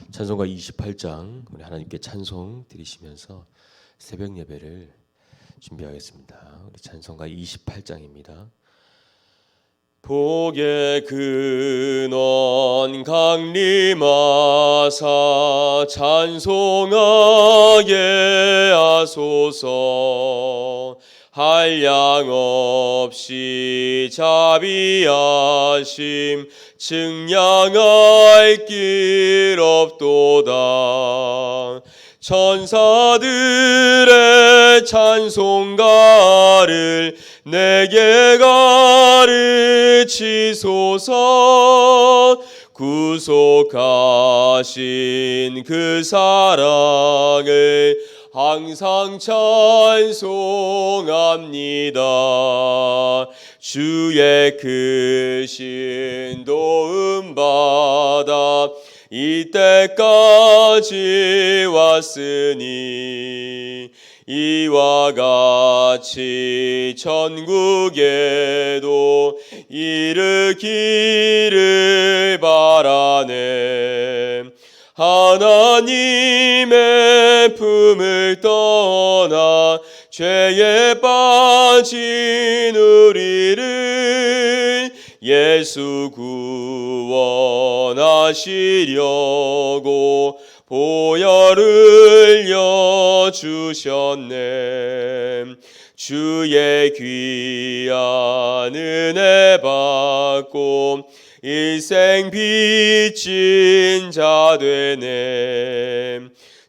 찬송가 28장 우리 하나님께 찬송 드리시면서 새벽 예배를 준비하겠습니다. 우리 찬송가 28장입니다. 복의 근원 강림하사 찬송하게 하소서. 한량 없이 자비하심 증량할 길 없도다. 천사들의 찬송가를 내게 가르치소서. 구속하신 그 사랑을 항상 찬송합니다. 주의 크신 도움 받아 이때까지 왔으니 이와 같이 천국에도 이르기를 바라네. 하나님의 품을 떠나 죄에 빠진 우리를 예수 구원하시려고 보혈을 흘려주셨네. 주의 귀한 은혜 받고 일생 빚진 자 되네.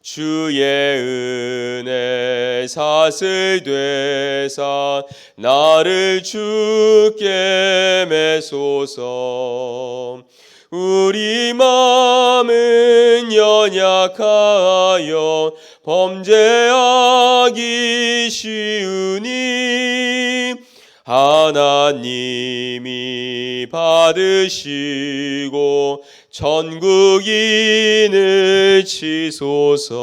주의 은혜 사슬 되사 나를 주께 매소서. 우리 마음은 연약하여 범죄하기 쉬우니 하나님이 받으시고 천국인을 치소서.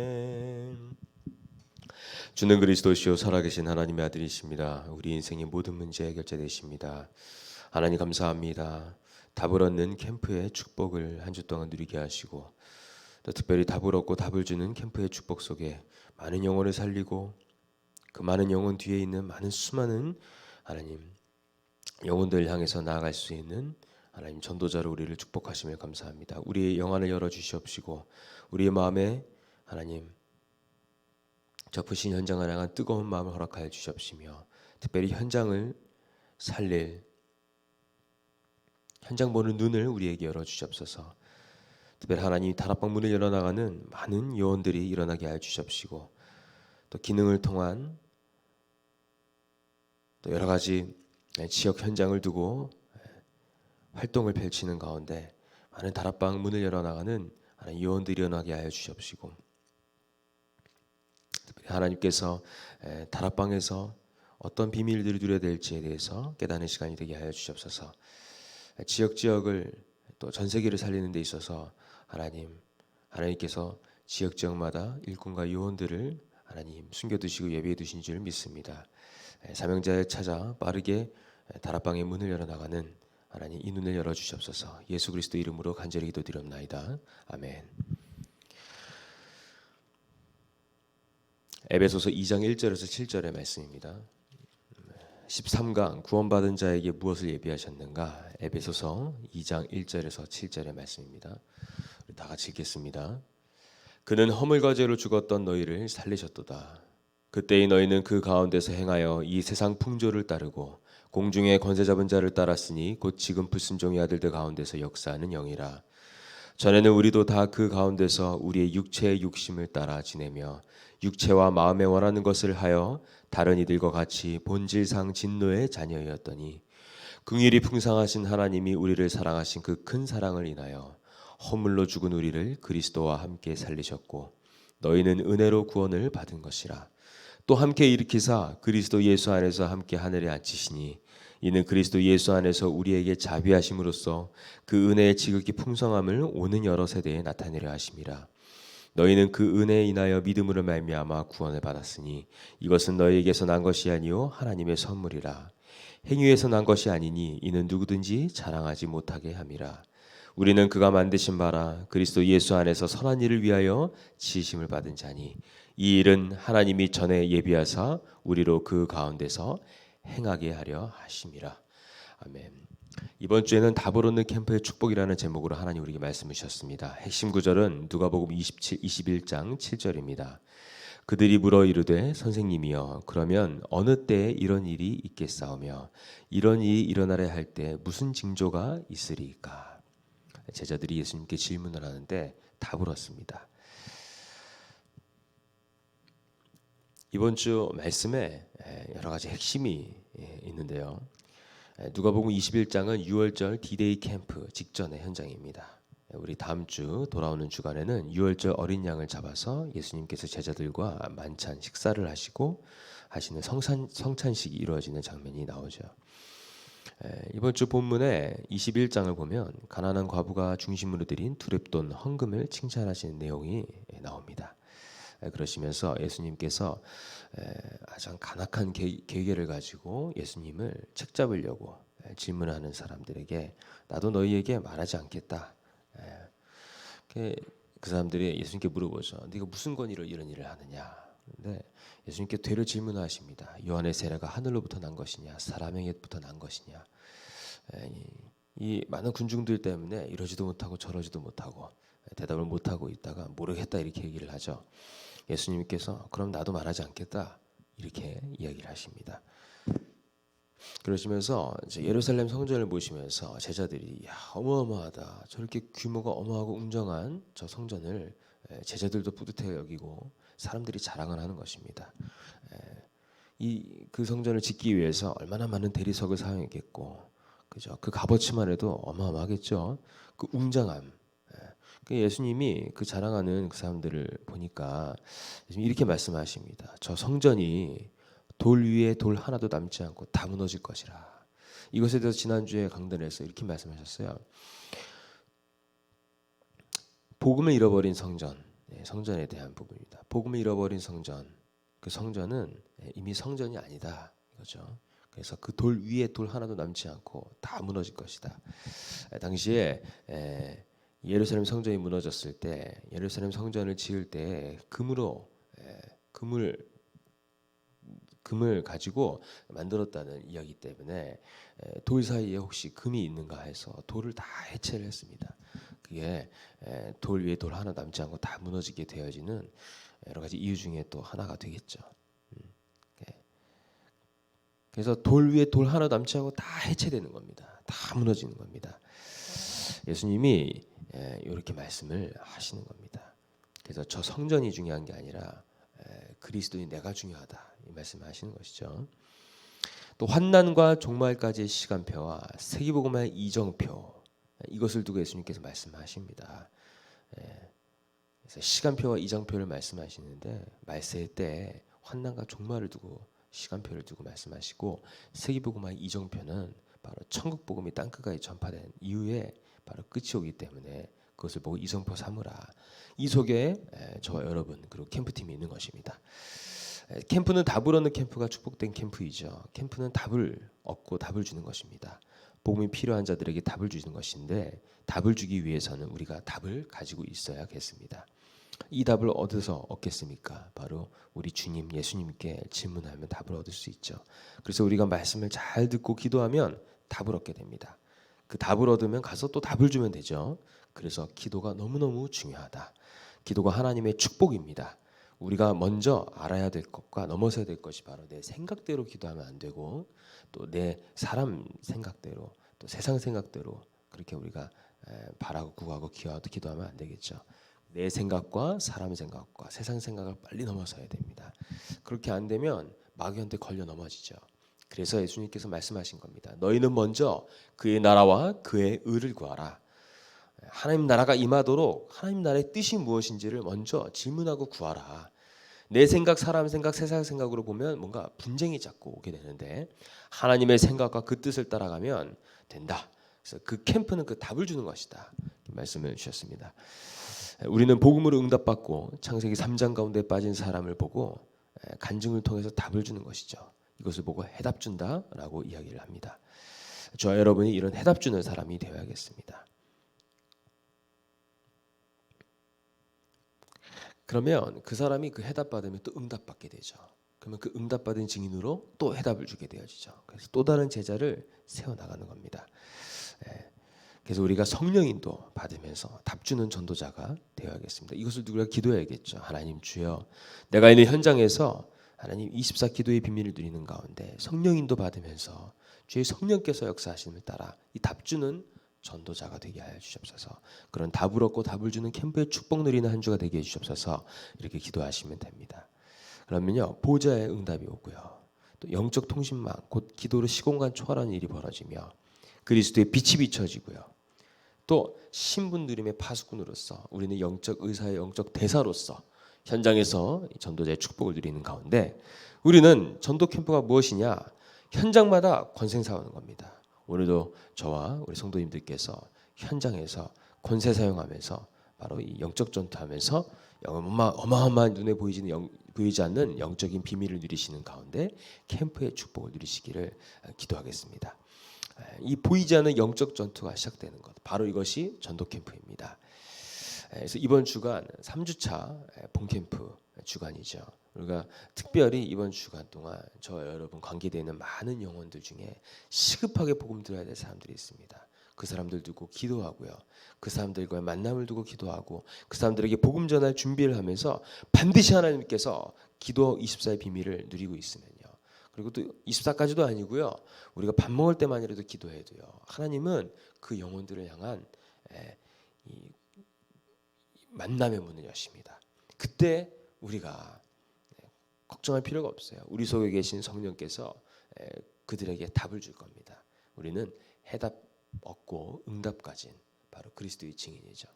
아멘. 주는 그리스도시요 살아계신 하나님의 아들이십니다. 우리 인생의 모든 문제 해결자되십니다. 하나님 감사합니다. 답을 얻는 캠프의 축복을 한 주 동안 누리게 하시고 또 특별히 답을 얻고 답을 주는 캠프의 축복 속에 많은 영혼을 살리고 그 많은 영혼 뒤에 있는 많은 수많은 하나님 영혼들 향해서 나아갈 수 있는 하나님 전도자로 우리를 축복하시며 감사합니다. 우리의 영안을 열어주시옵시고 우리의 마음에 하나님 접으신 현장을 향한 뜨거운 마음을 허락하여 주시옵시며 특별히 현장을 살릴 현장 보는 눈을 우리에게 열어주시옵소서. 특별히 하나님 다락방 문을 열어나가는 많은 요원들이 일어나게 하여 주시옵시고 또 기능을 통한 또 여러 가지 지역 현장을 두고 활동을 펼치는 가운데 많은 다락방 문을 열어나가는 요원들이 일어나게 하여 주시옵시고 특별히 하나님께서 다락방에서 어떤 비밀들을 누려야 될지에 대해서 깨닫는 시간이 되게 하여 주시옵소서. 지역을 또 전 세계를 살리는 데 있어서 하나님께서 지역마다 일꾼과 요원들을 하나님 숨겨두시고 예비해 두신 줄 믿습니다. 사명자에 찾아 빠르게 다락방의 문을 열어나가는 하나님 이 눈을 열어주시옵소서. 예수 그리스도 이름으로 간절히 기도드리옵나이다. 아멘. 에베소서 2장 1절에서 7절의 말씀입니다. 13강 구원받은 자에게 무엇을 예비하셨는가? 에베소서 2장 1절에서 7절의 말씀입니다. 우리 다 같이 읽겠습니다. 그는 허물과 죄로 죽었던 너희를 살리셨도다. 그때의 너희는 그 가운데서 행하여 이 세상 풍조를 따르고 공중의 권세 잡은 자를 따랐으니 곧 지금 불순종의 아들들 가운데서 역사하는 영이라. 전에는 우리도 다 그 가운데서 우리의 육체의 욕심을 따라 지내며 육체와 마음에 원하는 것을 하여 다른 이들과 같이 본질상 진노의 자녀였더니 긍휼이 풍성하신 하나님이 우리를 사랑하신 그 큰 사랑을 인하여 허물로 죽은 우리를 그리스도와 함께 살리셨고 너희는 은혜로 구원을 받은 것이라. 또 함께 일으키사 그리스도 예수 안에서 함께 하늘에 앉히시니 이는 그리스도 예수 안에서 우리에게 자비하심으로써 그 은혜의 지극히 풍성함을 오는 여러 세대에 나타내려 하심이라. 너희는 그 은혜에 인하여 믿음으로 말미암아 구원을 받았으니 이것은 너희에게서 난 것이 아니요 하나님의 선물이라. 행위에서 난 것이 아니니 이는 누구든지 자랑하지 못하게 함이라. 우리는 그가 만드신 바라 그리스도 예수 안에서 선한 일을 위하여 지으심을 받은 자니 이 일은 하나님이 전에 예비하사 우리로 그 가운데서 행하게 하려 하심이라. 아멘. 이번 주에는 답을 얻는 캠프의 축복이라는 제목으로 하나님 우리에게 말씀을 주셨습니다. 핵심 구절은 누가복음 21장 7절입니다. 그들이 물어 이르되 선생님이여 그러면 어느 때에 이런 일이 있겠사오며 이런 일이 일어나려 할 때 무슨 징조가 있으리까? 제자들이 예수님께 질문을 하는데 답을 얻습니다. 이번 주 말씀에 여러 가지 핵심이 있는데요. 누가복음 21장은 6월절 디데이 캠프 직전의 현장입니다. 우리 다음 주 돌아오는 주간에는 6월절 어린 양을 잡아서 예수님께서 제자들과 만찬 식사를 하시고 하시는 성찬식이 이루어지는 장면이 나오죠. 이번 주 본문에 21장을 보면 가난한 과부가 중심으로 드린 두렙돈 헌금을 칭찬하시는 내용이 나옵니다. 그러시면서 예수님께서 아주 간악한 계계를 가지고 예수님을 책잡으려고 질문하는 사람들에게 나도 너희에게 말하지 않겠다. 그 사람들이 예수님께 물어보죠. 네가 무슨 권위로 이런 일을 하느냐. 근데 예수님께 되려 질문하십니다. 요한의 세례가 하늘로부터 난 것이냐 사람에게부터 난 것이냐. 이 많은 군중들 때문에 이러지도 못하고 저러지도 못하고 대답을 못하고 있다가 모르겠다 이렇게 얘기를 하죠. 예수님께서 그럼 나도 말하지 않겠다 이렇게 이야기를 하십니다. 그러시면서 이제 예루살렘 성전을 보시면서 제자들이 야 어마어마하다 저렇게 규모가 어마하고 웅장한 저 성전을 제자들도 뿌듯해 여기고 사람들이 자랑을 하는 것입니다. 그 성전을 짓기 위해서 얼마나 많은 대리석을 사용했겠고 그죠? 그 값어치만 해도 어마어마하겠죠. 그 웅장함. 예수님이 그 자랑하는 그 사람들을 보니까 이렇게 말씀하십니다. 저 성전이 돌 위에 돌 하나도 남지 않고 다 무너질 것이라. 이것에 대해서 지난주에 강단에서 이렇게 말씀하셨어요. 복음을 잃어버린 성전, 성전에 대한 부분입니다. 복음을 잃어버린 성전, 그 성전은 이미 성전이 아니다 이거죠. 그래서 그 돌 위에 돌 하나도 남지 않고 다 무너질 것이다. 당시에 예루살렘 성전이 무너졌을 때 예루살렘 성전을 지을 때 금을 가지고 만들었다는 이야기 때문에 돌 사이에 혹시 금이 있는가 해서 돌을 다 해체를 했습니다. 그게 돌 위에 돌 하나 남지 않고 다 무너지게 되어지는 여러 가지 이유 중에 또 하나가 되겠죠. 그래서 돌 위에 돌 하나 남지 않고 다 해체되는 겁니다. 다 무너지는 겁니다. 예수님이 이렇게 말씀을 하시는 겁니다. 그래서 저 성전이 중요한 게 아니라 그리스도인 내가 중요하다 이 말씀을 하시는 것이죠. 또 환난과 종말까지의 시간표와 세기복음의 이정표 이것을 두고 예수님께서 말씀하십니다. 그래서 시간표와 이정표를 말씀하시는데 말세의 때 환난과 종말을 두고 시간표를 두고 말씀하시고 세기복음의 이정표는 바로 천국복음이 땅끝까지 전파된 이후에 바로 끝이 오기 때문에 그것을 보고 이정표 삼으라. 이 속에 저와 여러분 그리고 캠프팀이 있는 것입니다. 캠프는 답을 얻는 캠프가 축복된 캠프이죠. 캠프는 답을 얻고 답을 주는 것입니다. 복음이 필요한 자들에게 답을 주는 것인데 답을 주기 위해서는 우리가 답을 가지고 있어야겠습니다. 이 답을 어디서 얻겠습니까? 바로 우리 주님 예수님께 질문하면 답을 얻을 수 있죠. 그래서 우리가 말씀을 잘 듣고 기도하면 답을 얻게 됩니다. 그 답을 얻으면 가서 또 답을 주면 되죠. 그래서 기도가 너무너무 중요하다. 기도가 하나님의 축복입니다. 우리가 먼저 알아야 될 것과 넘어서야 될 것이 바로 내 생각대로 기도하면 안 되고 또 내 사람 생각대로 또 세상 생각대로 그렇게 우리가 바라고 구하고 기도하면 안 되겠죠. 내 생각과 사람 생각과 세상 생각을 빨리 넘어서야 됩니다. 그렇게 안 되면 마귀한테 걸려 넘어지죠. 그래서 예수님께서 말씀하신 겁니다. 너희는 먼저 그의 나라와 그의 의를 구하라. 하나님 나라가 임하도록 하나님 나라의 뜻이 무엇인지를 먼저 질문하고 구하라. 내 생각, 사람 생각, 세상 생각으로 보면 뭔가 분쟁이 자꾸 오게 되는데 하나님의 생각과 그 뜻을 따라가면 된다. 그래서 그 캠프는 그 답을 주는 것이다. 말씀을 주셨습니다. 우리는 복음으로 응답받고 창세기 3장 가운데 빠진 사람을 보고 간증을 통해서 답을 주는 것이죠. 이것을 보고 해답 준다라고 이야기를 합니다. 저와 여러분이 이런 해답 주는 사람이 되어야겠습니다. 그러면 그 사람이 그 해답 받으면 또 응답받게 되죠. 그러면 그 응답받은 증인으로 또 해답을 주게 되어지죠. 그래서 또 다른 제자를 세워나가는 겁니다. 그래서 우리가 성령인도 받으면서 답주는 전도자가 되어야겠습니다. 이것을 누구나 기도해야겠죠. 하나님 주여, 내가 있는 현장에서 하나님 24 기도의 비밀을 누리는 가운데 성령인도 받으면서 주의 성령께서 역사하심을 따라 이 답주는 전도자가 되게 하여 주시옵소서. 그런 답을 얻고 답을 주는 캠프의 축복 누리는 한 주가 되게 해 주시옵소서. 이렇게 기도하시면 됩니다. 그러면요, 보좌의 응답이 오고요, 또 영적 통신망 곧 기도로 시공간 초월하는 일이 벌어지며 그리스도의 빛이 비춰지고요, 또 신분 누림의 파수꾼으로서 우리는 영적 의사의 영적 대사로서 현장에서 전도자의 축복을 누리는 가운데 우리는 전도 캠프가 무엇이냐? 현장마다 권세 사용하는 겁니다. 오늘도 저와 우리 성도님들께서 현장에서 권세 사용하면서 바로 이 영적 전투하면서 어마어마한 눈에 보이지 않는 영적인 비밀을 누리시는 가운데 캠프의 축복을 누리시기를 기도하겠습니다. 이 보이지 않는 영적 전투가 시작되는 것, 바로 이것이 전도 캠프입니다. 그래서 이번 주간 3주차 본캠프 주간이죠. 우리가 특별히 이번 주간 동안 저와 여러분 관계되어 있는 많은 영혼들 중에 시급하게 복음 들어야 될 사람들이 있습니다. 그 사람들 두고 기도하고요, 그 사람들과의 만남을 두고 기도하고 그 사람들에게 복음 전할 준비를 하면서 반드시 하나님께서 기도 24의 비밀을 누리고 있으면요, 그리고 또 24까지도 아니고요, 우리가 밥 먹을 때만이라도 기도해도요, 하나님은 그 영혼들을 향한 이 만남의 문을 여십니다. 그때 우리가 걱정할 필요가 없어요. 우리 속에 계신 성령께서 그들에게 답을 줄 겁니다. 우리는 해답 얻고 응답 가진 바로 그리스도의 증인이죠.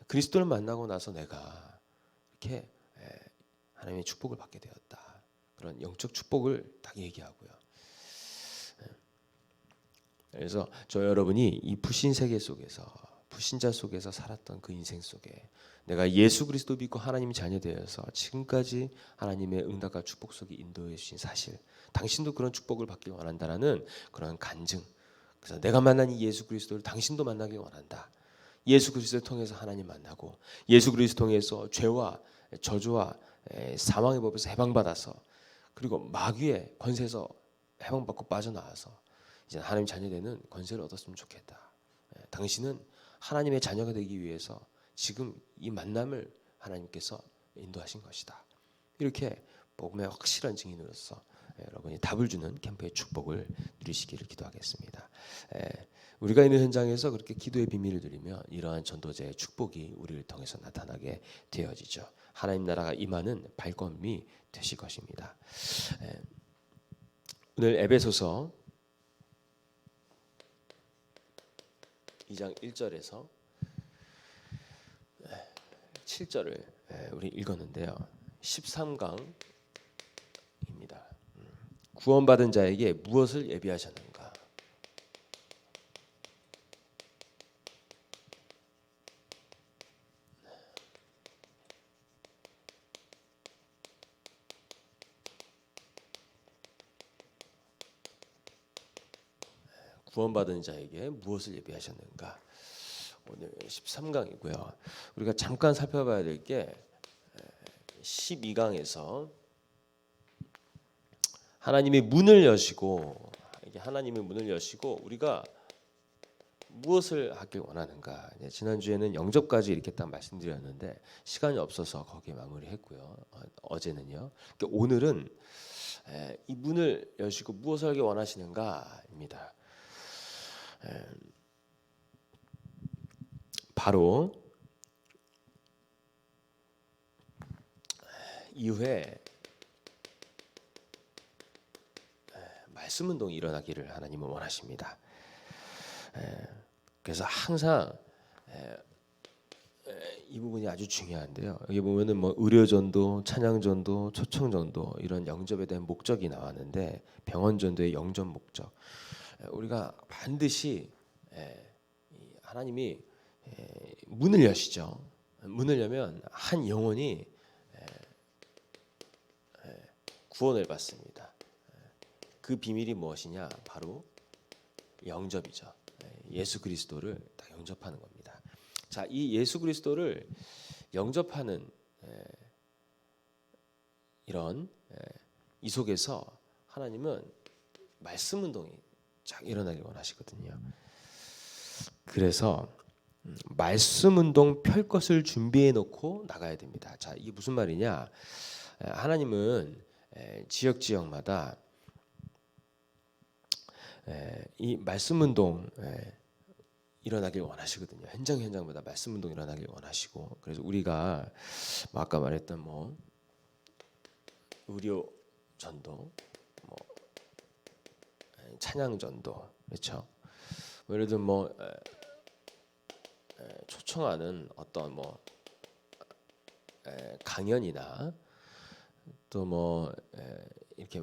그리스도를 만나고 나서 내가 이렇게 하나님의 축복을 받게 되었다, 그런 영적 축복을 딱 얘기하고요. 그래서 저 여러분이 이 불신 세계 속에서, 불신자 속에서 살았던 그 인생 속에 내가 예수 그리스도 믿고 하나님 자녀 되어서 지금까지 하나님의 응답과 축복 속에 인도해 주신 사실, 당신도 그런 축복을 받길 원한다라는 그런 간증. 그래서 내가 만난 이 예수 그리스도를 당신도 만나길 원한다. 예수 그리스도를 통해서 하나님 만나고 예수 그리스도 통해서 죄와 저주와 사망의 법에서 해방받아서 그리고 마귀의 권세에서 해방받고 빠져나와서 이제 하나님 자녀 되는 권세를 얻었으면 좋겠다. 당신은 하나님의 자녀가 되기 위해서 지금 이 만남을 하나님께서 인도하신 것이다. 이렇게 복음의 확실한 증인으로서 여러분이 답을 주는 캠프의 축복을 누리시기를 기도하겠습니다. 우리가 있는 현장에서 그렇게 기도의 비밀을 누리며 이러한 전도자의 축복이 우리를 통해서 나타나게 되어지죠. 하나님 나라가 임하는 발걸음이 되실 것입니다. 오늘 에베소서 2장 1절에서 7절을 우리 읽었는데요. 13강입니다. 구원받은 자에게 무엇을 예비하셨는가? 구원받은 자에게 무엇을 예비하셨는가? 오늘 13강이고요. 우리가 잠깐 살펴봐야 될 게 12강에서 하나님의 문을 여시고, 이게 하나님의 문을 여시고 우리가 무엇을 하길 원하는가? 지난주에는 영접까지 이렇게 딱 말씀드렸는데 시간이 없어서 거기에 마무리했고요. 어제는요. 오늘은 이 문을 여시고 무엇을 하길 원하시는가입니다. 바로 이후에 말씀 운동이 일어나기를 하나님은 원하십니다. 그래서 항상 이 부분이 아주 중요한데요. 여기 보면은 뭐 의료전도, 찬양전도, 초청전도 이런 영접에 대한 목적이 나왔는데 병원전도의 영접 목적. 우리가 반드시 하나님이 문을 여시죠. 문을 여면 한 영혼이 구원을 받습니다. 그 비밀이 무엇이냐? 바로 영접이죠. 예수 그리스도를 딱 영접하는 겁니다. 자, 이 예수 그리스도를 영접하는 이런 이 속에서 하나님은 말씀 운동이 쫙 일어나길 원하시거든요. 그래서 말씀 운동 펼 것을 준비해 놓고 나가야 됩니다. 자, 이게 무슨 말이냐? 하나님은 지역마다 이 말씀 운동 일어나길 원하시거든요. 현장마다 말씀 운동 일어나길 원하시고, 그래서 우리가 아까 말했던 의료 전도, 찬양 전도, 그렇죠? 예를 들면 초청하는 어떤 강연이나 또 이렇게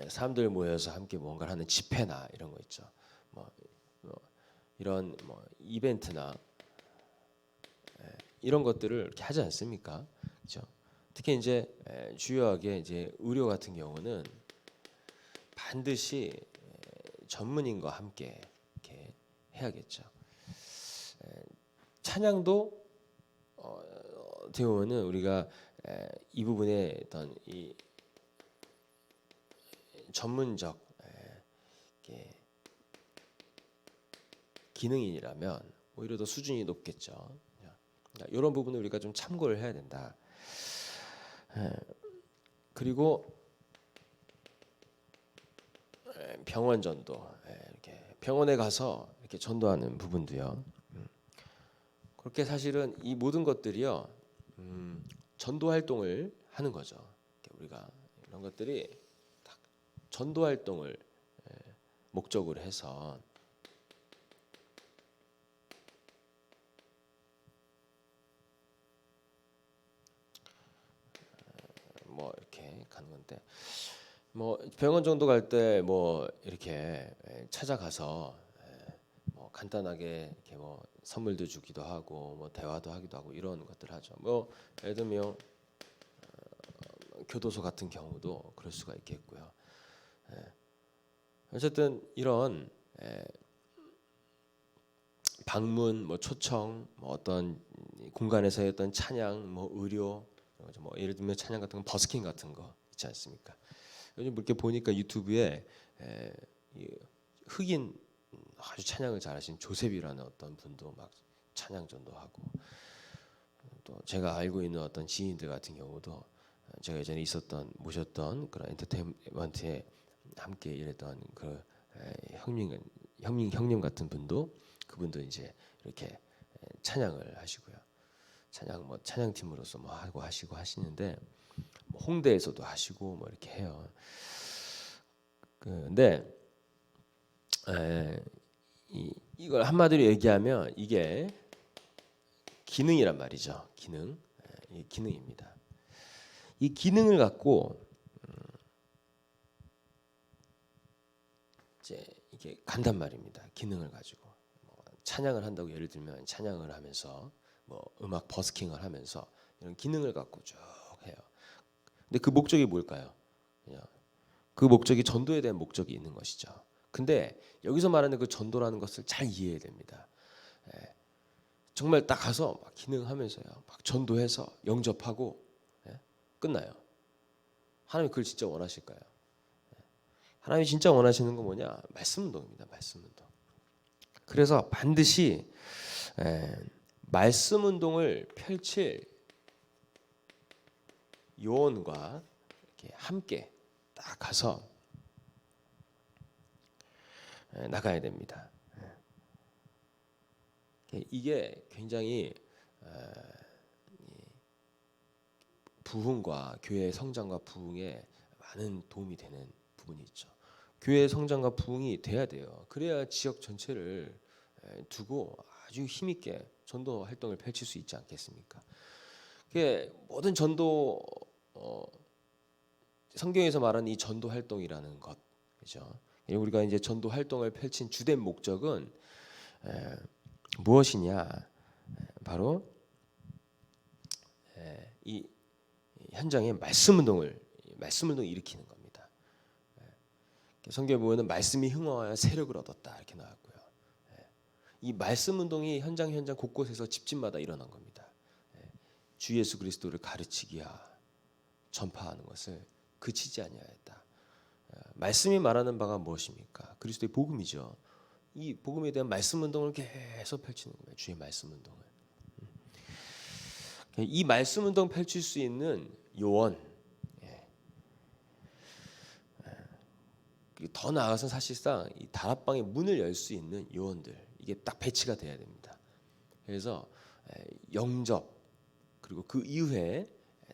사람들 모여서 함께 뭔가를 하는 집회나 이런 거 있죠. 이런 이벤트나 이런 것들을 이렇게 하지 않습니까? 그렇죠? 특히 이제 주요하게 이제 의료 같은 경우는 반드시 전문인과 함께 이렇게 해야겠죠. 찬양도 어떻게 보면은 우리가 이 부분에 어떤 이 전문적 기능인이라면 오히려 더 수준이 높겠죠. 이런 부분을 우리가 좀 참고를 해야 된다. 그리고 병원 전도, 이렇게 병원에 가서 이렇게 전도하는 부분도요. 그렇게 사실은 이 모든 것들이요, 전도 활동을 하는 거죠. 우리가 이런 것들이 딱 전도 활동을 목적으로 해서 이렇게 가는 건데, 병원 정도 갈 때 이렇게 찾아가서 간단하게 이렇게 선물도 주기도 하고 대화도 하기도 하고 이런 것들 하죠. 예를 들면 교도소 같은 경우도 그럴 수가 있겠고요. 어쨌든 이런 방문, 초청, 어떤 공간에서의 어떤 찬양, 의료, 예를 들면 찬양 같은 거, 버스킹 같은 거 있지 않습니까? 요즘 이렇게 보니까 유튜브에 흑인 아주 찬양을 잘하신 조셉이라는 어떤 분도 막 찬양 전도하고, 또 제가 알고 있는 어떤 지인들 같은 경우도 제가 예전에 모셨던 그런 엔터테인먼트에 함께 일했던 그 형님 같은 분도, 그분도 이제 이렇게 찬양을 하시고요. 찬양 팀으로서 하고 하시고 하시는데, 홍대에서도 하시고 이렇게 해요. 근데 이걸 한마디로 얘기하면 이게 기능이란 말이죠. 이 기능입니다. 이 기능을 갖고 이제 이게 간단 말입니다. 기능을 가지고 찬양을 한다고 예를 들면 찬양을 하면서 음악 버스킹을 하면서 이런 기능을 갖고 쭉 해요. 근데 그 목적이 뭘까요? 그 목적이 전도에 대한 목적이 있는 것이죠. 근데 여기서 말하는 그 전도라는 것을 잘 이해해야 됩니다. 정말 딱 가서 막 기능하면서요, 막 전도해서 영접하고 끝나요. 하나님이 그걸 진짜 원하실까요? 하나님이 진짜 원하시는 건 뭐냐? 말씀 운동입니다. 말씀 운동. 그래서 반드시 말씀 운동을 펼칠 요원과 이렇게 함께 딱 가서 나가야 됩니다. 이게 굉장히 부흥과 교회의 성장과 부흥에 많은 도움이 되는 부분이 있죠. 교회의 성장과 부흥이 돼야 돼요. 그래야 지역 전체를 두고 아주 힘있게 전도 활동을 펼칠 수 있지 않겠습니까? 모든 전도, 성경에서 말하는 이 전도 활동이라는 것, 그죠? 우리가 이제 전도 활동을 펼친 주된 목적은 무엇이냐? 바로 이 현장에 말씀 운동을 일으키는 겁니다. 성경에 보면은 말씀이 흥황하여 세력을 얻었다 이렇게 나왔고요. 이 말씀 운동이 현장 곳곳에서 집집마다 일어난 겁니다. 주 예수 그리스도를 가르치기야 전파하는 것을 그치지 아니하였다. 말씀이 말하는 바가 무엇입니까? 그리스도의 복음이죠. 이 복음에 대한 말씀 운동을 계속 펼치는 거예요. 주의 말씀 운동을. 이 말씀 운동 펼칠 수 있는 요원, 더 나아가서 사실상 이 다락방의 문을 열 수 있는 요원들, 이게 딱 배치가 돼야 됩니다. 그래서 영접 그리고 그 이후에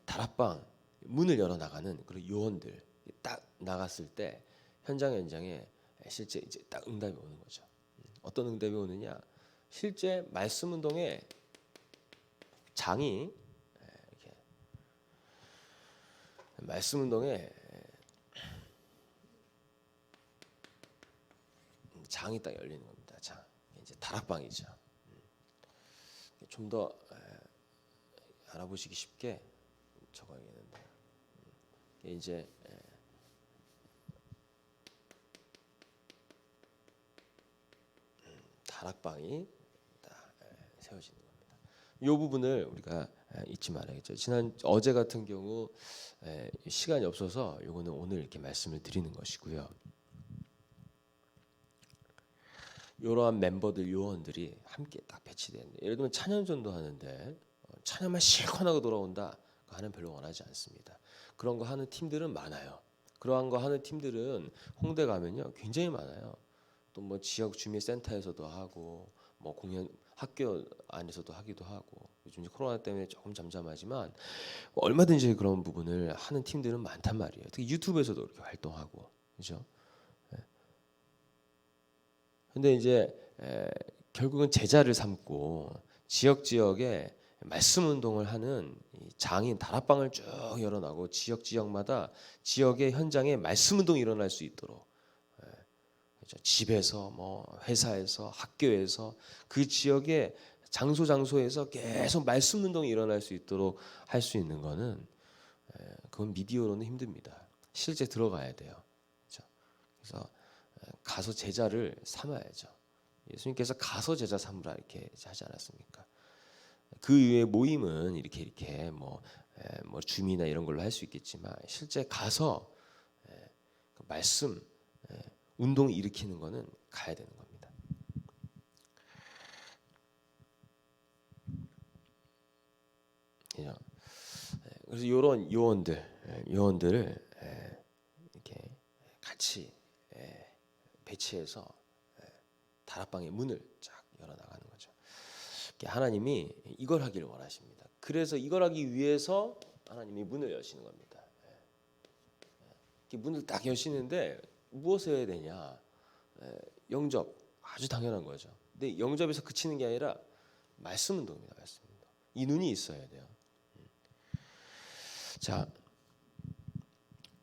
다락방 문을 열어 나가는 그런 요원들 딱 나갔을 때 현장에 실제 이제 딱 응답이 오는 거죠. 어떤 응답이 오느냐? 실제 말씀 운동에 장이 이렇게 말씀 운동에 장이 딱 열리는 겁니다. 장 이제 다락방이죠. 좀 더 알아보시기 쉽게 적어야겠는데 이제 다락방이 딱 세워지는 겁니다. 이 부분을 우리가 잊지 말아야겠죠. 어제 같은 경우 시간이 없어서 요거는 오늘 이렇게 말씀을 드리는 것이고요. 이러한 멤버들 요원들이 함께 딱 배치되는데, 예를 들면 찬양 전도하는데 찬양만 실컷 하고 돌아온다 하는 별로 원하지 않습니다. 그런 거 하는 팀들은 많아요. 그러한 거 하는 팀들은 홍대 가면요 굉장히 많아요. 또 뭐 지역 주민센터에서도 하고 뭐 공연 학교 안에서도 하기도 하고, 요즘 코로나 때문에 조금 잠잠하지만 얼마든지 그런 부분을 하는 팀들은 많단 말이에요. 특히 유튜브에서도 이렇게 활동하고, 그렇죠? 근데 이제 결국은 제자를 삼고 지역에 말씀 운동을 하는 장인 다락방을 쭉 열어나고 지역마다 지역의 현장에 말씀 운동이 일어날 수 있도록, 그렇죠? 집에서 뭐 회사에서 학교에서 그 지역의 장소에서 계속 말씀 운동이 일어날 수 있도록 할 수 있는 거는 그건 미디어로는 힘듭니다. 실제 들어가야 돼요. 그렇죠? 그래서 가서 제자를 삼아야죠. 예수님께서 가서 제자 삼으라 이렇게 하지 않았습니까? 그 이후에 모임은 이렇게 뭐 줌이나 이런 걸로 할 수 있겠지만 실제 가서 그 말씀 운동 일으키는 거는 가야 되는 겁니다. 그래서 이런 요원들을 이렇게 같이 배치해서 다락방의 문을 쫙 열어 나가는 거죠. 하나님이 이걸 하기를 원하십니다. 그래서 이걸 하기 위해서 하나님이 문을 여시는 겁니다. 문을 딱 여시는데 무엇을 해야 되냐? 영접, 아주 당연한 거죠. 근데 영접에서 그치는 게 아니라 말씀 운동입니다. 말씀 운동. 이 눈이 있어야 돼요. 자,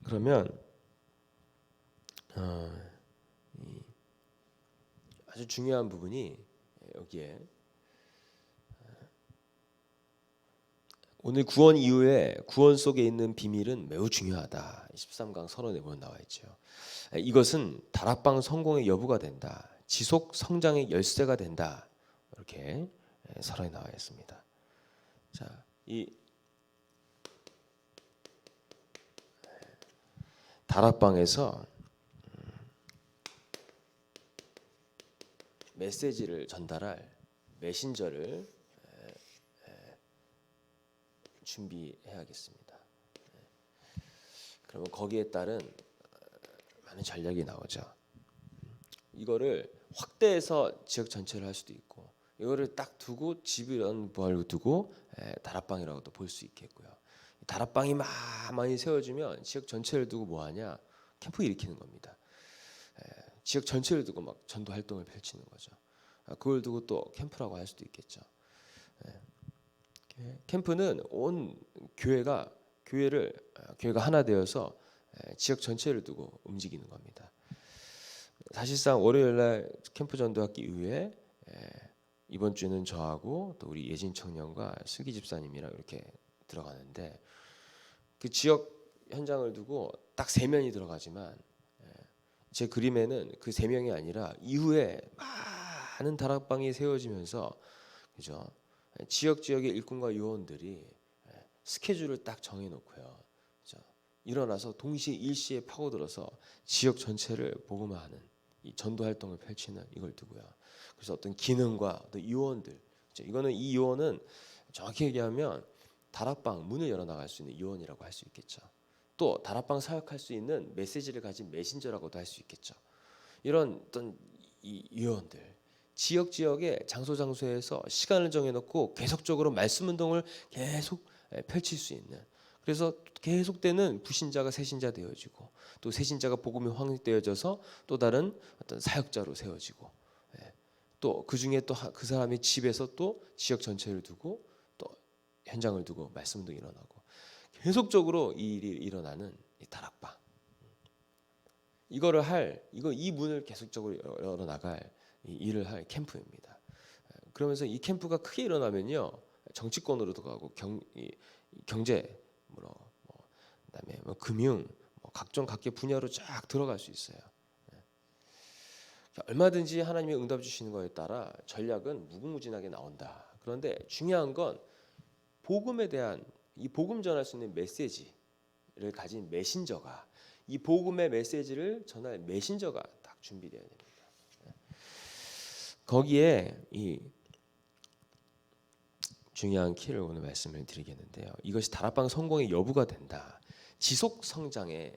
그러면 아주 중요한 부분이 여기에, 오늘 구원 이후에 구원 속에 있는 비밀은 매우 중요하다. 13강 서론에 보면 나와 있죠. 이것은 다락방 성공의 여부가 된다. 지속 성장의 열쇠가 된다. 이렇게 서론에 나와 있습니다. 자, 이 다락방에서 메시지를 전달할 메신저를 준비해야겠습니다. 그러면 거기에 따른 많은 전략이 나오죠. 이거를 확대해서 지역 전체를 할 수도 있고, 이거를 딱 두고 집이란 부활로 두고 다락방이라고도 볼 수 있겠고요. 다락방이 많이 세워지면 지역 전체를 두고 뭐하냐? 캠프 일으키는 겁니다. 지역 전체를 두고 막 전도 활동을 펼치는 거죠. 그걸 두고 또 캠프라고 할 수도 있겠죠. 캠프는 온 교회가 하나 되어서 지역 전체를 두고 움직이는 겁니다. 사실상 월요일날 캠프 전도학기 이후에 이번 주는 저하고 또 우리 예진 청년과 슬기 집사님이랑 이렇게 들어가는데, 그 지역 현장을 두고 딱 3면이 들어가지만 제 그림에는 그 세 명이 아니라 이후에 많은 다락방이 세워지면서 그죠? 지역의 일꾼과 요원들이 스케줄을 딱 정해놓고요. 그죠? 일어나서 동시에 일시에 파고들어서 지역 전체를 복음화하는 이 전도 활동을 펼치는 이걸 두고요. 그래서 어떤 기능과 어떤 요원들, 그죠? 이거는 이 요원은 정확히 얘기하면 다락방 문을 열어 나갈 수 있는 요원이라고 할 수 있겠죠. 또 다락방 사역할 수 있는 메시지를 가진 메신저라고도 할 수 있겠죠. 이런 어떤 이 요원들 지역의 장소에서 시간을 정해놓고 계속적으로 말씀 운동을 계속 펼칠 수 있는, 그래서 계속되는 불신자가 새신자 되어지고 또 새신자가 복음이 확립되어져서 또 다른 어떤 사역자로 세워지고 또 그 중에 또 그 사람의 집에서 또 지역 전체를 두고 또 현장을 두고 말씀 운동이 일어나고 계속적으로 이 일이 일어나는 이 다락방, 이 문을 계속적으로 열어 나갈 이 일을 할 캠프입니다. 그러면서 이 캠프가 크게 일어나면요, 정치권으로도 가고 경제, 그다음에 금융, 각종 각계 분야로 쫙 들어갈 수 있어요. 얼마든지 하나님의 응답 주시는 거에 따라 전략은 무궁무진하게 나온다. 그런데 중요한 건 복음에 대한 이 복음 전할 수 있는 메시지를 가진 메신저가, 이 복음의 메시지를 전할 메신저가 딱 준비되어야 됩니다. 거기에 이 중요한 키를 오늘 말씀을 드리겠는데요. 이것이 다락방 성공의 여부가 된다. 지속 성장에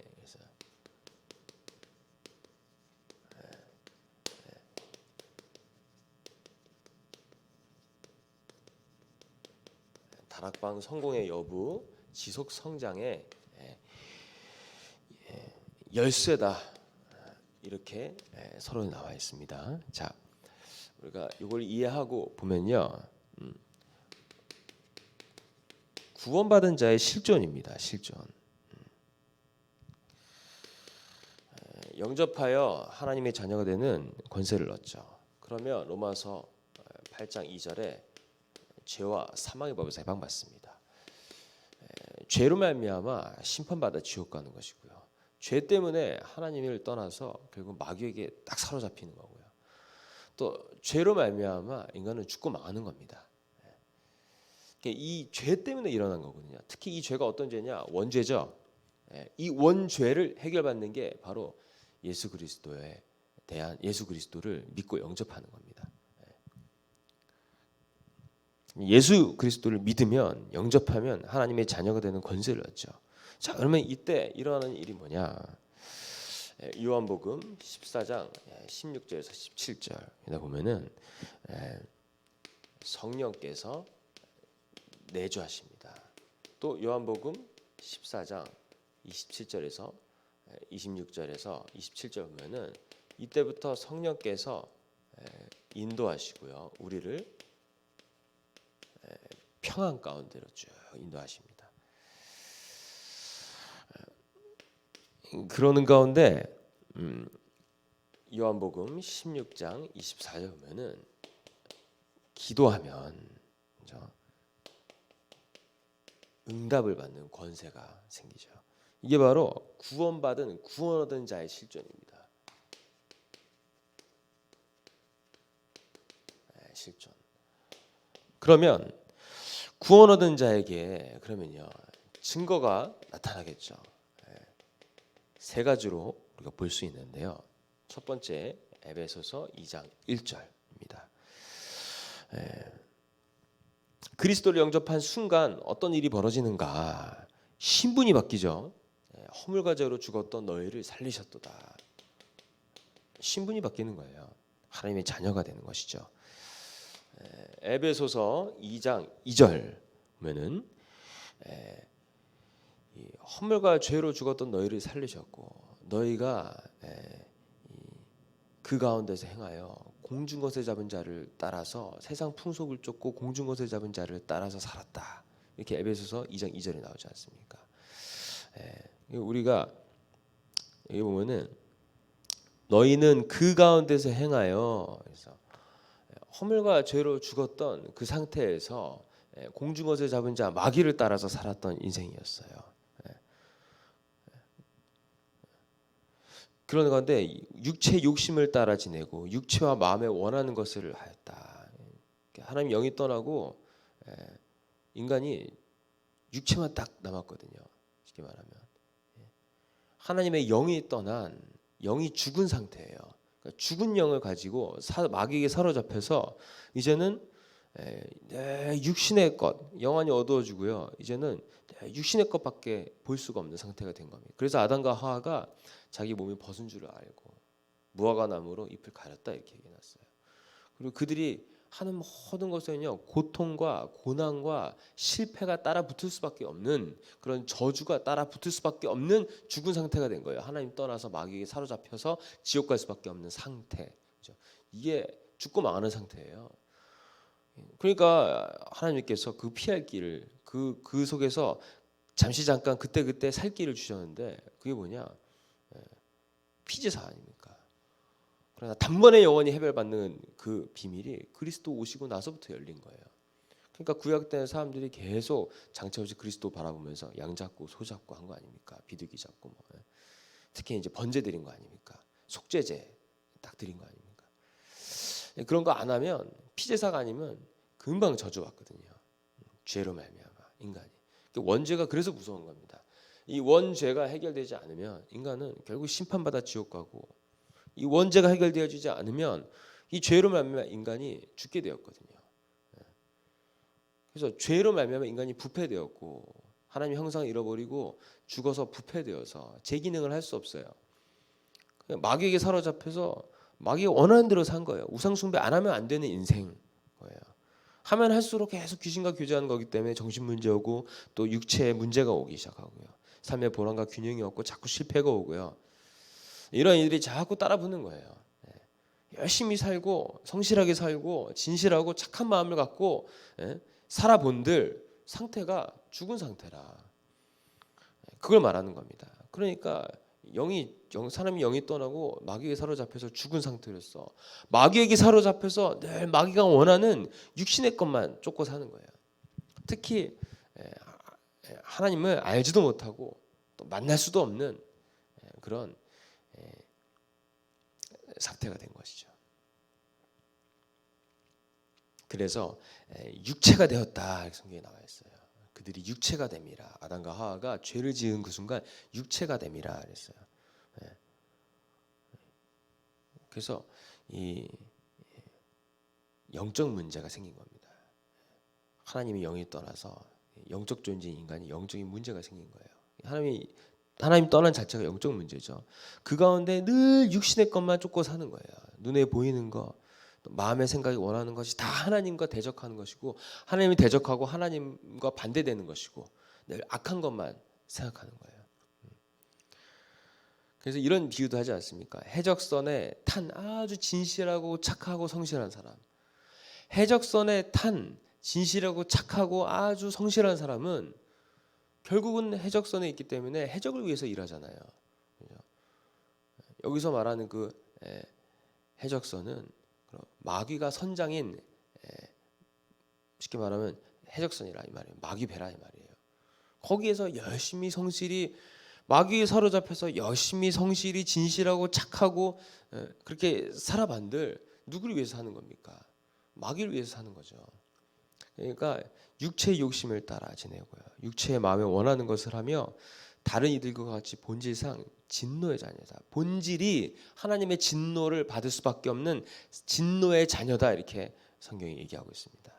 다락방 성공의 여부, 지속 성장의 열쇠다. 이렇게 서론에 나와 있습니다. 자, 우리가 이걸 이해하고 보면요, 구원받은 자의 실존입니다. 실존. 영접하여 하나님의 자녀가 되는 권세를 얻죠. 그러면 로마서 8장 2절에 죄와 사망의 법에서 해방받습니다. 죄로 말미암아 심판받아 지옥 가는 것이고요. 죄 때문에 하나님을 떠나서 결국 마귀에게 딱 사로잡히는 거고요. 또 죄로 말미암아 인간은 죽고 망하는 겁니다. 이 죄 때문에 일어난 거거든요. 특히 이 죄가 어떤 죄냐? 원죄죠. 이 원죄를 해결받는 게 바로 예수 그리스도에 대한 예수 그리스도를 믿고 영접하는 겁니다. 예수 그리스도를 믿으면 영접하면 하나님의 자녀가 되는 권세를 얻죠. 자, 그러면 이때 일어나는 일이 뭐냐? 요한복음 14장 16절에서 17절에 보면은 성령께서 내주하십니다. 또 요한복음 14장 27절에서 26절에서 27절 보면은 이때부터 성령께서 인도하시고요, 우리를 평안 가운데로 쭉 인도하십니다. 그러는 가운데 요한복음 16장 24절 보면은 기도하면 응답을 받는 권세가 생기죠. 이게 바로 구원 얻은 자의 실존입니다. 실존. 그러면 구원 얻은 자에게 그러면요, 증거가 나타나겠죠. 세 가지로 우리가 볼 수 있는데요. 첫 번째, 에베소서 2장 1절입니다. 그리스도를 영접한 순간 어떤 일이 벌어지는가? 신분이 바뀌죠. 허물과 죄로 죽었던 너희를 살리셨도다. 신분이 바뀌는 거예요. 하나님의 자녀가 되는 것이죠. 에베소서 2장 2절 보면은 허물과 죄로 죽었던 너희를 살리셨고 너희가 그 가운데서 행하여 공중것에 잡은 자를 따라서 세상 풍속을 쫓고 공중것에 잡은 자를 따라서 살았다. 이렇게 에베소서 2장 2절에 나오지 않습니까? 우리가 여기 보면은 너희는 그 가운데서 행하여, 그래서 허물과 죄로 죽었던 그 상태에서 공중것에 잡은 자 마귀를 따라서 살았던 인생이었어요. 그런 가운데 육체의 욕심을 따라 지내고 육체와 마음에 원하는 것을 하였다. 하나님 영이 떠나고 인간이 육체만 딱 남았거든요. 쉽게 말하면 하나님의 영이 떠난 영이 죽은 상태예요. 그러니까 죽은 영을 가지고 마귀에게 사로잡혀서 이제는 내 육신의 것 영원히 어두워지고요. 이제는 내 육신의 것밖에 볼 수가 없는 상태가 된 겁니다. 그래서 아담과 하와가 자기 몸이 벗은 줄을 알고 무화과 나무로 잎을 가렸다 이렇게 얘기해놨어요. 그리고 그들이 하는 모든 것에는요 고통과 고난과 실패가 따라 붙을 수밖에 없는 그런 저주가 따라 붙을 수밖에 없는 죽은 상태가 된 거예요. 하나님 떠나서 마귀에게 사로잡혀서 지옥 갈 수밖에 없는 상태. 그렇죠? 이게 죽고 망하는 상태예요. 그러니까 하나님께서 그 피할 길을 그 속에서 잠깐 그때 살 길을 주셨는데 그게 뭐냐? 피제사 아닙니까? 그러나 단번에 영원히 해결받는 그 비밀이 그리스도 오시고 나서부터 열린 거예요. 그러니까 구약 때 사람들이 계속 장차 오실 그리스도 바라보면서 양 잡고 소 잡고 한 거 아닙니까? 비둘기 잡고 뭐. 특히 이제 번제 드린 거 아닙니까? 속죄제 딱 드린 거 아닙니까? 그런 거 안 하면 피제사가 아니면 금방 저주받거든요. 죄로 말미암아 인간이. 원죄가 그래서 무서운 겁니다. 이 원죄가 해결되지 않으면 인간은 결국 심판받아 지옥 가고 이 원죄가 해결되어지지 않으면 이 죄로 말미암아 인간이 죽게 되었거든요. 그래서 죄로 말미암아 인간이 부패되었고 하나님의 형상을 잃어버리고 죽어서 부패되어서 제 기능을 할 수 없어요. 마귀에게 사로잡혀서 마귀가 원하는 대로 산 거예요. 우상 숭배 안 하면 안 되는 인생 거예요. 하면 할수록 계속 귀신과 교제하는 거기 때문에 정신 문제 오고 또 육체에 문제가 오기 시작하고요. 삶의 보람과 균형이 없고 자꾸 실패가 오고요. 이런 일들이 자꾸 따라붙는 거예요. 열심히 살고 성실하게 살고 진실하고 착한 마음을 갖고 살아본들 상태가 죽은 상태라. 그걸 말하는 겁니다. 그러니까 사람이 영이 떠나고 마귀에게 사로잡혀서 죽은 상태로서 마귀에게 사로잡혀서 늘 마귀가 원하는 육신의 것만 쫓고 사는 거예요. 특히 하나님을 알지도 못하고 또 만날 수도 없는 그런 상태가 된 것이죠. 그래서 육체가 되었다 성경에 나와 있어요. 그들이 육체가 됨이라. 아담과 하와가 죄를 지은 그 순간 육체가 됨이라 그랬어요. 그래서 이 영적 문제가 생긴 겁니다. 하나님의 영이 떠나서 영적 존재인 인간이 영적인 문제가 생긴 거예요. 하나님 떠난 자체가 영적 문제죠. 그 가운데 늘 육신의 것만 쫓고 사는 거예요. 눈에 보이는 거, 마음의 생각이 원하는 것이 다 하나님과 대적하는 것이고 하나님이 대적하고 하나님과 반대되는 것이고 늘 악한 것만 생각하는 거예요. 그래서 이런 비유도 하지 않습니까? 해적선에 탄 아주 진실하고 착하고 성실한 사람. 해적선에 탄 진실하고 착하고 아주 성실한 사람은 결국은 해적선에 있기 때문에 해적을 위해서 일하잖아요. 여기서 말하는 그 해적선은 마귀가 선장인 쉽게 말하면 해적선이라 이 말이에요. 마귀 배라 이 말이에요. 거기에서 열심히 성실히 마귀에 사로잡혀서 열심히 성실히 진실하고 착하고 그렇게 살아반들 누구를 위해서 사는 겁니까? 마귀를 위해서 사는 거죠. 그러니까 육체의 욕심을 따라 지내고요. 육체의 마음에 원하는 것을 하며 다른 이들과 같이 본질상 진노의 자녀다. 본질이 하나님의 진노를 받을 수밖에 없는 진노의 자녀다 이렇게 성경이 얘기하고 있습니다.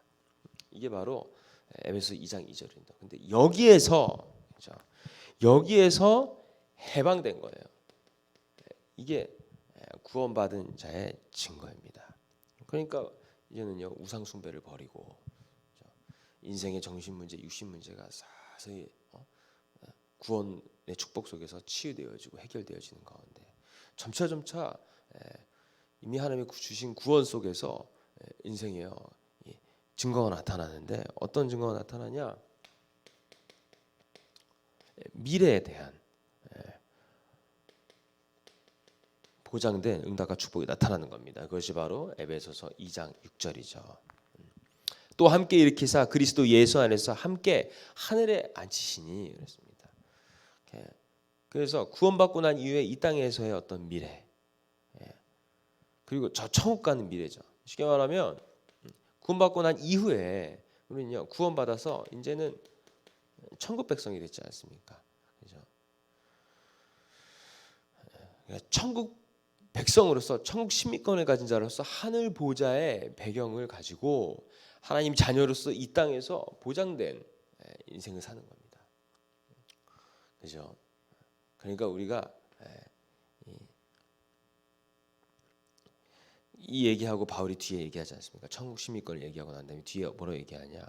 이게 바로 에베소 2장 2절입니다. 근데 여기에서 해방된 거예요. 이게 구원받은 자의 증거입니다. 그러니까 이제는요 우상 숭배를 버리고 인생의 정신 문제, 육신 문제가 서서히 구원의 축복 속에서 치유되어지고 해결되어지는 가운데 점차 이미 하나님이 주신 구원 속에서 인생에요 증거가 나타나는데 어떤 증거가 나타나냐? 미래에 대한 보장된 응답과 축복이 나타나는 겁니다. 그것이 바로 에베소서 2장 6절이죠. 또 함께 일으키사 그리스도 예수 안에서 함께 하늘에 앉히시니 그랬습니다. 그래서 구원받고 난 이후에 이 땅에서의 어떤 미래, 그리고 저 천국 가는 미래죠. 쉽게 말하면 구원받고 난 이후에 우리는요 구원받아서 이제는 천국 백성이 됐지 않습니까? 그죠? 천국 백성으로서 천국 시민권을 가진 자로서 하늘 보좌의 배경을 가지고 하나님 자녀로서 이 땅에서 보장된 인생을 사는 겁니다. 그죠? 그러니까 우리가 이 얘기하고 바울이 뒤에 얘기하지 않습니까? 천국 시민권을 얘기하고 난 다음에 뒤에 뭐라고 얘기하냐?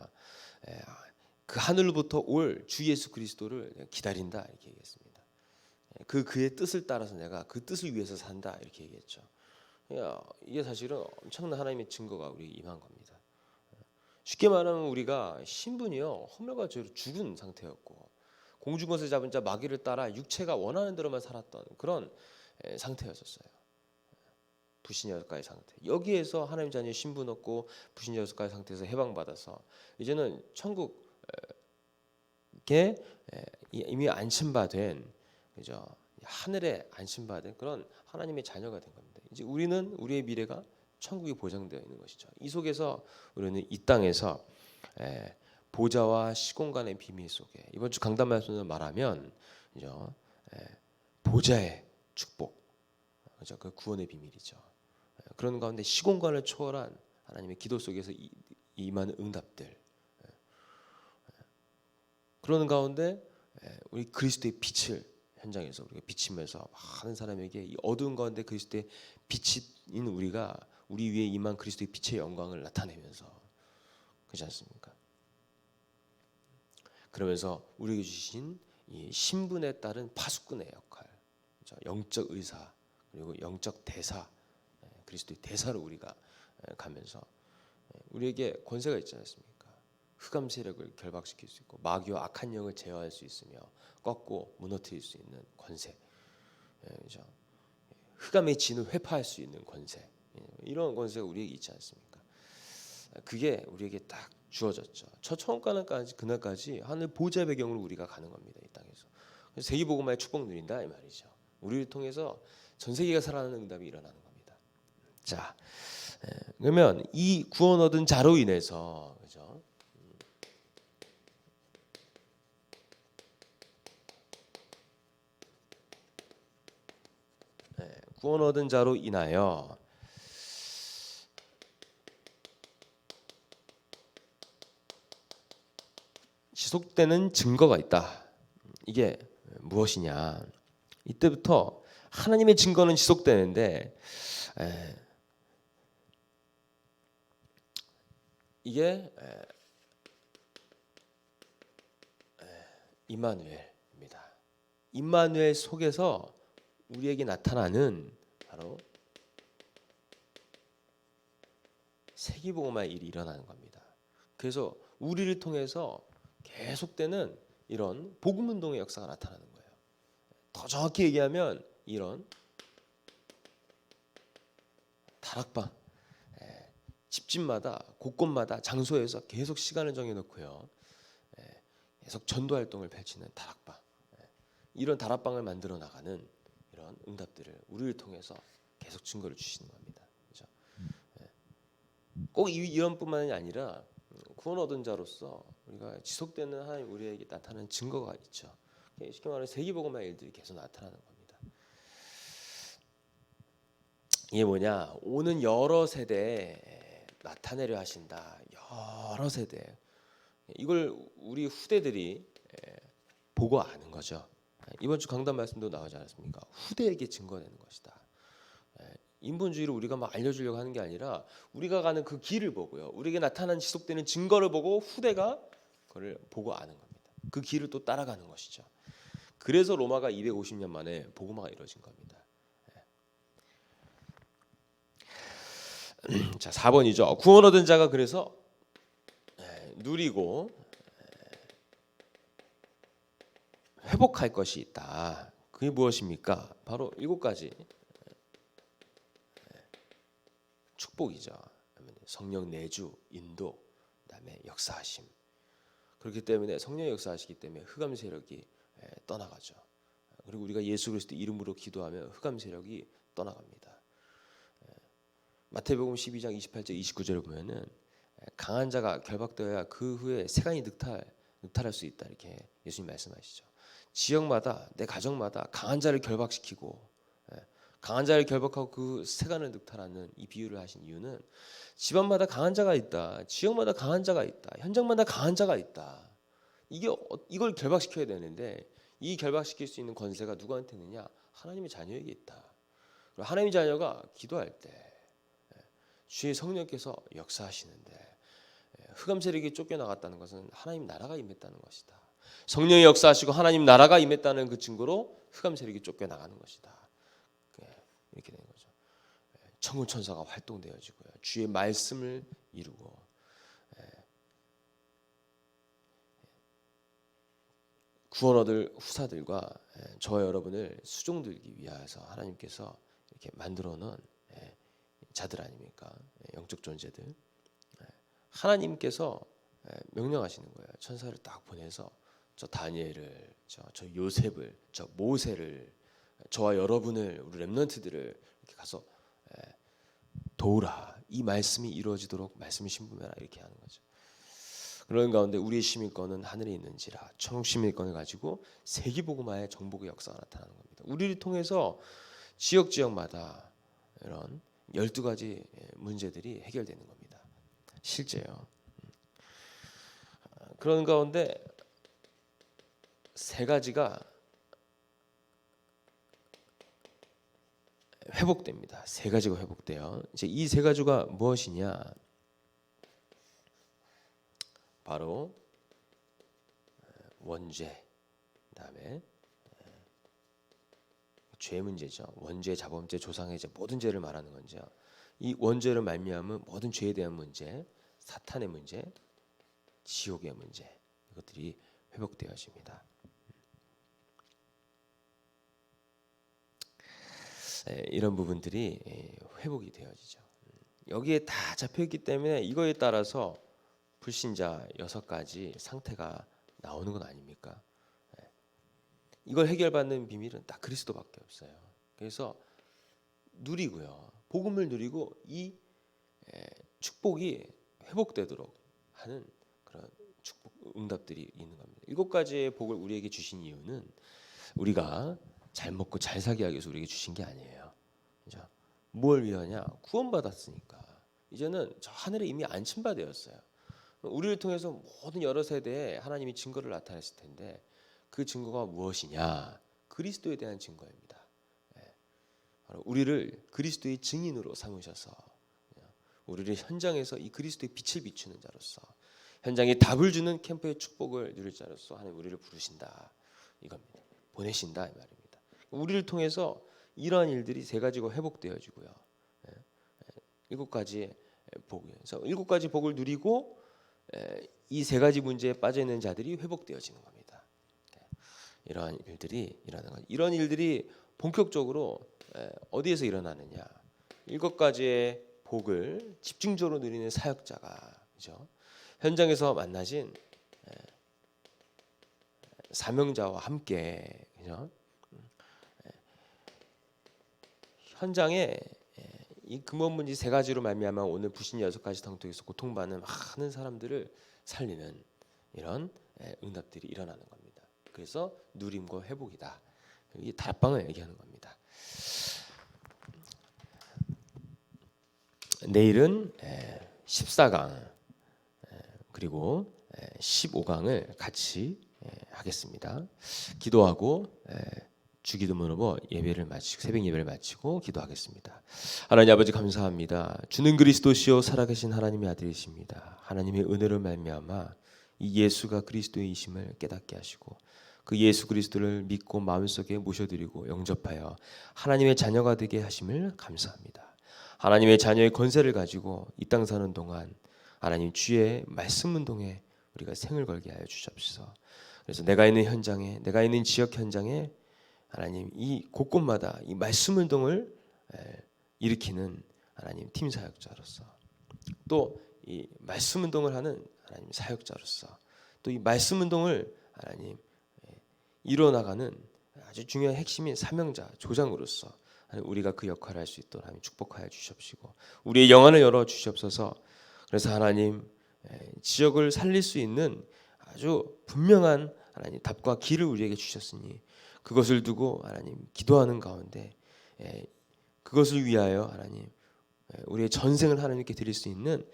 그 하늘로부터 올 주 예수 그리스도를 기다린다 이렇게 얘기했습니다. 그의 뜻을 따라서 내가 그 뜻을 위해서 산다 이렇게 얘기했죠. 이게 사실은 엄청난 하나님의 증거가 우리 임한 겁니다. 쉽게 말하면 우리가 신분이요 허물과 죄로 죽은 상태였고 공중것을 잡은 자 마귀를 따라 육체가 원하는 대로만 살았던 그런 상태였었어요. 불신자의 상태. 여기에서 하나님 자녀의 신분 얻고 불신자의 상태에서 해방받아서 이제는 천국에 이미 안심받은 그죠? 하늘에 안심받은 그런 하나님의 자녀가 된 겁니다. 이제 우리는 우리의 미래가 천국이 보장되어 있는 것이죠. 이 속에서 우리는 이 땅에서 보좌와 시공간의 비밀 속에 이번 주 강단 말씀을 말하면 그죠? 보좌의 축복, 그죠? 그 구원의 비밀이죠. 그런 가운데 시공간을 초월한 하나님의 기도 속에서 임하는 응답들. 그러는 가운데 우리 그리스도의 빛을 현장에서 우리가 비치면서 많은 사람에게 이 어두운 가운데 그리스도의 빛인 우리가 우리 위에 임한 그리스도의 빛의 영광을 나타내면서 그렇지 않습니까? 그러면서 우리에게 주신 이 신분에 따른 파수꾼의 역할, 그렇죠? 영적 의사 그리고 영적 대사, 그리스도의 대사로 우리가 가면서 우리에게 권세가 있지 않습니까? 흑암 세력을 결박시킬 수 있고 마귀와 악한 영을 제어할 수 있으며 꺾고 무너뜨릴 수 있는 권세, 그렇죠? 흑암의 진을 회파할 수 있는 권세, 이런 권세가 우리에게 있지 않습니까? 그게 우리에게 딱 주어졌죠. 저 천국 가는 그날까지 하늘 보좌 배경으로 우리가 가는 겁니다. 이 땅에서. 그래서 세계복음화의 축복 누린다 이 말이죠. 우리를 통해서 전 세계가 살아나는 응답이 일어나는 겁니다. 자, 그러면 이 구원 얻은 자로 인해서 그죠? 구원 얻은 자로 인하여 지속되는 증거가 있다. 이게 무엇이냐? 이때부터 하나님의 증거는 지속되는데 이게 임마누엘입니다. 임마누엘 속에서 우리에게 나타나는 바로 세계복음화의 일이 일어나는 겁니다. 그래서 우리를 통해서 계속되는 이런 복음운동의 역사가 나타나는 거예요. 더 정확히 얘기하면 이런 다락방, 집집마다 곳곳마다 장소에서 계속 시간을 정해놓고요. 계속 전도 활동을 펼치는 다락방, 이런 다락방을 만들어 나가는 이런 응답들을 우리를 통해서 계속 증거를 주시는 겁니다. 그렇죠? 꼭 이런뿐만이 아니라 구원 얻은 자로서 우리가 지속되는 하나님 우리에게 나타나는 증거가 있죠. 쉽게 말하면 세계복음화의 일들이 계속 나타나는 겁니다. 이게 뭐냐? 오는 여러 세대에 나타내려 하신다. 여러 세대. 이걸 우리 후대들이 보고 아는 거죠. 이번 주 강단 말씀도 나오지 않았습니까? 후대에게 증거되는 것이다. 인본주의를 우리가 막 알려주려고 하는 게 아니라 우리가 가는 그 길을 보고요. 우리에게 나타난 지속되는 증거를 보고 후대가 그걸 보고 아는 겁니다. 그 길을 또 따라가는 것이죠. 그래서 로마가 250년 만에 복음화가 이루어진 겁니다. 자, 4번이죠. 구원 얻은 자가 그래서 누리고 회복할 것이 있다. 그게 무엇입니까? 바로 7가지 축복이죠. 성령 내주, 인도, 그다음에 역사하심. 그렇기 때문에 성령의 역사하시기 때문에 흑암 세력이 떠나가죠. 그리고 우리가 예수 그리스도 이름으로 기도하면 흑암 세력이 떠나갑니다. 마태복음 12장 28절 29절을 보면은 강한 자가 결박되어야 그 후에 세간이 늑탈할 수 있다 이렇게 예수님 말씀하시죠. 지역마다 내 가정마다 강한 자를 결박시키고 강한 자를 결박하고 그 세간을 늑탈하는 이 비유를 하신 이유는 집안마다 강한 자가 있다, 지역마다 강한 자가 있다, 현장마다 강한 자가 있다. 이걸 결박시켜야 되는데 이 결박시킬 수 있는 권세가 누구한테 있느냐? 하나님의 자녀에게 있다. 그리고 하나님의 자녀가 기도할 때 주의 성령께서 역사하시는데 흑암 세력이 쫓겨나갔다는 것은 하나님 나라가 임했다는 것이다. 성령이 역사하시고 하나님 나라가 임했다는 그 증거로 흑암 세력이 쫓겨나가는 것이다. 이렇게 되는 거죠. 천군 천사가 활동되어지고요. 주의 말씀을 이루고 구원 얻을 후사들과 저와 여러분을 수종들기 위하여서 하나님께서 이렇게 만들어 놓은 자들 아닙니까? 영적 존재들. 하나님께서 명령하시는 거예요. 천사를 딱 보내서 저 다니엘을, 저 요셉을, 저 모세를, 저와 여러분을, 우리 렘넌트들을 이렇게 가서 도우라. 이 말씀이 이루어지도록 말씀을 신부매라 이렇게 하는 거죠. 그런 가운데 우리의 시민권은 하늘에 있는지라 천국 시민권을 가지고 세계복음화의 정복의 역사가 나타나는 겁니다. 우리를 통해서 지역마다 이런 12가지 문제들이 해결되는 겁니다. 실제요. 그런 가운데 세 가지가 회복됩니다. 세 가지가 회복돼요. 이제 이 세 가지가 무엇이냐? 바로 원죄, 그다음에 죄 문제죠. 원죄, 자범죄, 조상의 죄, 모든 죄를 말하는 건죠. 이 원죄를 말미암은 모든 죄에 대한 문제, 사탄의 문제, 지옥의 문제, 이것들이 회복되어집니다. 이런 부분들이 회복이 되어지죠. 여기에 다 잡혀있기 때문에 이거에 따라서 불신자 6가지 상태가 나오는 건 아닙니까? 이걸 해결받는 비밀은 딱 그리스도밖에 없어요. 그래서 누리고요. 복음을 누리고 이 축복이 회복되도록 하는 그런 축복 응답들이 있는 겁니다. 7가지의 복을 우리에게 주신 이유는 우리가 잘 먹고 잘 살게 하기 위해서 우리에게 주신 게 아니에요. 그죠? 뭘 위하냐? 구원받았으니까. 이제는 저 하늘에 이미 안침받았어요. 우리를 통해서 모든 여러 세대에 하나님이 증거를 나타냈을 텐데 그 증거가 무엇이냐? 그리스도에 대한 증거입니다. 우리를 그리스도의 증인으로 삼으셔서 우리를 현장에서 이 그리스도의 빛을 비추는 자로서 현장에 답을 주는 캠프의 축복을 누릴 자로서 하나님 우리를 부르신다 이겁니다. 보내신다 이 말입니다. 우리를 통해서 이러한 일들이 세 가지가 회복되어지고요. 7가지 복에서 7가지 복을 누리고 이 세 가지 문제에 빠져 있는 자들이 회복되어지는 겁니다. 이러한 일들이 일어나는 것. 이런 일들이 본격적으로 어디에서 일어나느냐? 7가지의 복을 집중적으로 누리는 사역자가 그죠? 현장에서 만나신 사명자와 함께 그죠? 현장에 이 근본 문제 3가지로 말미암아 오늘 불신 6가지 당토에서 고통받는 많은 사람들을 살리는 이런 응답들이 일어나는 겁니다. 그래서 누림과 회복이다. 이 다락방을 얘기하는 겁니다. 내일은 14강 그리고 15강을 같이 하겠습니다. 기도하고 주기도문으로 예배를 마치고 새벽 예배를 마치고 기도하겠습니다. 하나님 아버지 감사합니다. 주는 그리스도시요 살아계신 하나님의 아들이십니다. 하나님의 은혜를 말미암아 이 예수가 그리스도이심을 깨닫게 하시고 그 예수 그리스도를 믿고 마음속에 모셔드리고 영접하여 하나님의 자녀가 되게 하심을 감사합니다. 하나님의 자녀의 권세를 가지고 이 땅 사는 동안 하나님 주의 말씀 운동에 우리가 생을 걸게 하여 주시옵소서. 그래서 내가 있는 현장에 내가 있는 지역 현장에 하나님 이 곳곳마다 이 말씀 운동을 일으키는 하나님 팀 사역자로서 또 이 말씀 운동을 하는 하나님 사역자로서 또 이 말씀 운동을 하나님 이루어 나가는 아주 중요한 핵심인 사명자, 조장으로서 우리가 그 역할을 할 수 있도록 하나님 축복하여 주시옵시고 우리의 영안을 열어 주시옵소서. 그래서 하나님 지역을 살릴 수 있는 아주 분명한 하나님 답과 길을 우리에게 주셨으니 그것을 두고 하나님 기도하는 가운데 그것을 위하여 하나님 우리의 전생을 하나님께 드릴 수 있는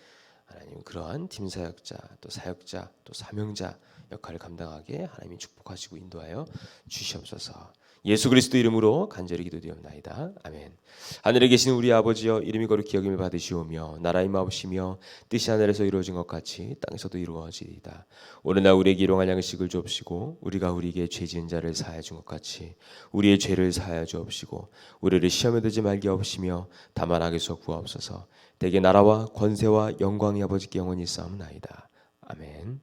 하나님 그러한 팀 사역자 또 사역자 또 사명자 역할을 감당하게 하나님이 축복하시고 인도하여 주시옵소서. 예수 그리스도 이름으로 간절히 기도드리옵나이다. 아멘. 하늘에 계신 우리 아버지여 이름이 거룩히 여김을 받으시오며 나라의 마옵시며 뜻이 하늘에서 이루어진 것 같이 땅에서도 이루어지이다. 오늘날 우리에게 일용할 양식을 주옵시고 우리가 우리에게 죄 지은 자를 사하여 준 것 같이 우리의 죄를 사하여 주옵시고 우리를 시험에 들지 말게 하옵시며 다만 악에서 구하옵소서. 대개 나라와 권세와 영광이 아버지께 영원히 있사옵나이다. 아멘.